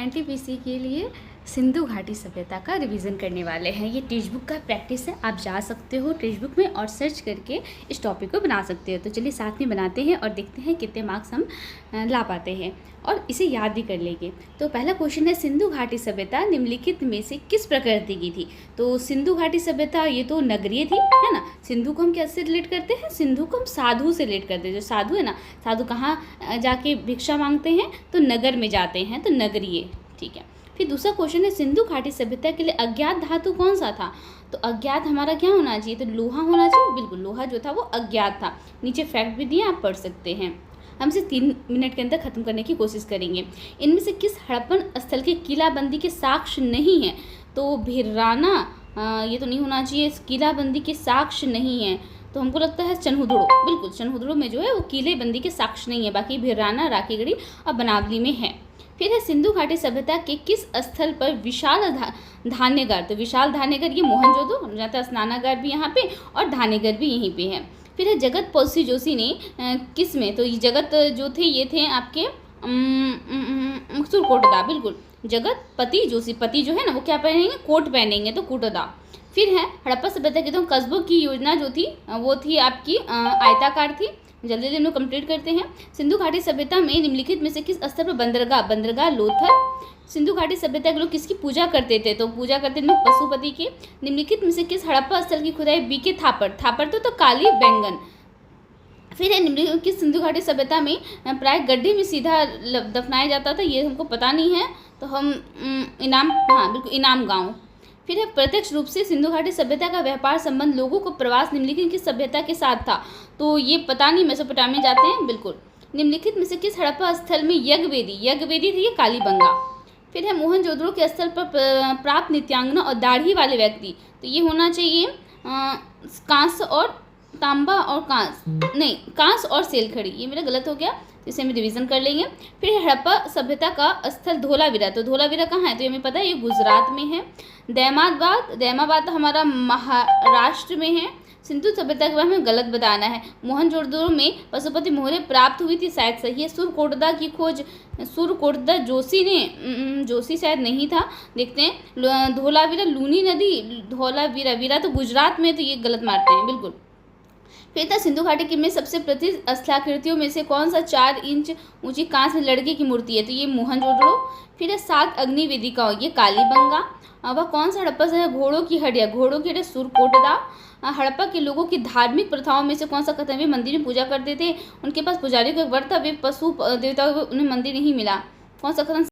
NTPC के लिए सिंधु घाटी सभ्यता का रिवीजन करने वाले हैं। ये टेक्स्ट बुक का प्रैक्टिस है, आप जा सकते हो टेक्स्ट बुक में और सर्च करके इस टॉपिक को बना सकते हो। तो चलिए साथ में बनाते हैं और देखते हैं कितने मार्क्स हम ला पाते हैं और इसे याद भी कर लेंगे। तो पहला क्वेश्चन है, सिंधु घाटी सभ्यता निम्नलिखित में से किस प्रकृति की थी। तो सिंधु घाटी सभ्यता ये तो नगरीय थी, है ना। सिंधु को हम कैसे रिलेट करते हैं, सिंधु को हम साधु से रिलेट करते हैं। जो साधु है ना, साधु कहाँ जाके भिक्षा मांगते हैं, तो नगर में जाते हैं, तो नगरीय, ठीक है। फिर दूसरा क्वेश्चन है, सिंधु घाटी सभ्यता के लिए अज्ञात धातु कौन सा था। तो अज्ञात हमारा क्या होना चाहिए, तो लोहा होना चाहिए। बिल्कुल, लोहा जो था वो अज्ञात था। नीचे फैक्ट भी दिए, आप पढ़ सकते हैं। हम इसे 3 मिनट के अंदर खत्म करने की कोशिश करेंगे। इनमें से किस हड़प्पन स्थल के किलाबंदी के साक्ष्य नहीं है। तो भिराना ये तो नहीं होना चाहिए, किलाबंदी के साक्ष्य नहीं है। तो हमको लगता है चनहुदड़ो, बिल्कुल चनहुदड़ो में जो है वो किलेबंदी के साक्ष्य नहीं है। बाकी भिराना, राखीगढ़ी और बनावली में है। फिर है, सिंधु घाटी सभ्यता के किस स्थल पर विशाल धान्यगार। तो विशाल धान्यगार ये मोहनजोदड़ो, जहाँ स्नानागार भी यहाँ पे और धान्यगार भी यहीं पे है। फिर है, जगत पसी जोशी ने किस में। तो ये जगत जो थे ये थे आपके सुरकोटदा, बिल्कुल जगत पति जोशी, पति जो है ना वो क्या पहनेंगे, कोट पहनेंगे, तो कोटदा। फिर है, हड़प्पा सभ्यता के तो कस्बों की योजना जो थी वो थी आपकी आयताकार थी। जल्दी जल्दी हम लोग कंप्लीट करते हैं। सिंधु घाटी सभ्यता में निम्नलिखित में से किस स्तर पर बंदरगाह लोथल। सिंधु घाटी सभ्यता के लोग किसकी पूजा करते थे, तो पूजा करते थे पशुपति की। निम्नलिखित में से किस हड़प्पा स्थल की खुदाई बीके थापर तो काली बैंगन। फिर है, निम्नलिखित किस सिंधु घाटी सभ्यता में प्राय गड्ढे में सीधा दफनाया जाता था। ये हमको पता नहीं है, तो हम इनाम, हाँ बिल्कुल इनाम गाँव। फिर है, प्रत्यक्ष रूप से सिंधु घाटी सभ्यता का व्यापार संबंध लोगों को प्रवास निम्नलिखित की सभ्यता के साथ था। तो ये पता नहीं, मेसोपोटामिया जाते हैं, बिल्कुल। निम्नलिखित में से किस हड़प्पा स्थल में यज्ञवेदी थी, ये कालीबंगा। फिर है, मोहनजोदड़ो के स्थल पर प्राप्त नित्यांगना और दाढ़ी वाले व्यक्ति। तो ये होना चाहिए कांस्य और तांबा और कांस और सेलखड़ी। ये मेरा गलत हो गया, इसे हम रिवीजन कर लेंगे। फिर हड़प्पा सभ्यता का स्थल धोलावीरा। तो धोलावीरा कहाँ है, तो ये हमें पता है, ये गुजरात में है। दैमाबाद हमारा महाराष्ट्र में है। सिंधु सभ्यता के बारे में गलत बताना है। मोहनजोदड़ो में पशुपति मोहरे प्राप्त हुई थी, शायद सही है। सुरकोटदा की खोज सुरकोटदा जोशी ने, जोशी शायद नहीं था, देखते हैं। धोलावीरा लूनी नदी, धोलावीरा तो गुजरात में, तो ये गलत मारते हैं, बिल्कुल। फिर था, सिंधु घाटी में सबसे प्रसिद्ध स्थलाकृतियों में से कौन सा 4 इंच ऊंची कांस्य लड़के की मूर्ति है, तो ये मोहनजोदड़ो। फिर है, 7 अग्नि वेदिकाओं, ये कालीबंगा। वह कौन सा हड़प्पा से है, घोड़ों की हड्डियाँ सुरकोटदा। हड़प्पा के लोगों की धार्मिक प्रथाओं में से कौन सा कथन, वे मंदिर में पूजा करते थे, उनके पास पुजारी का एक व्रत था, वे पशु देवताओं को उन्हें मंदिर नहीं मिला। कौन सा कथन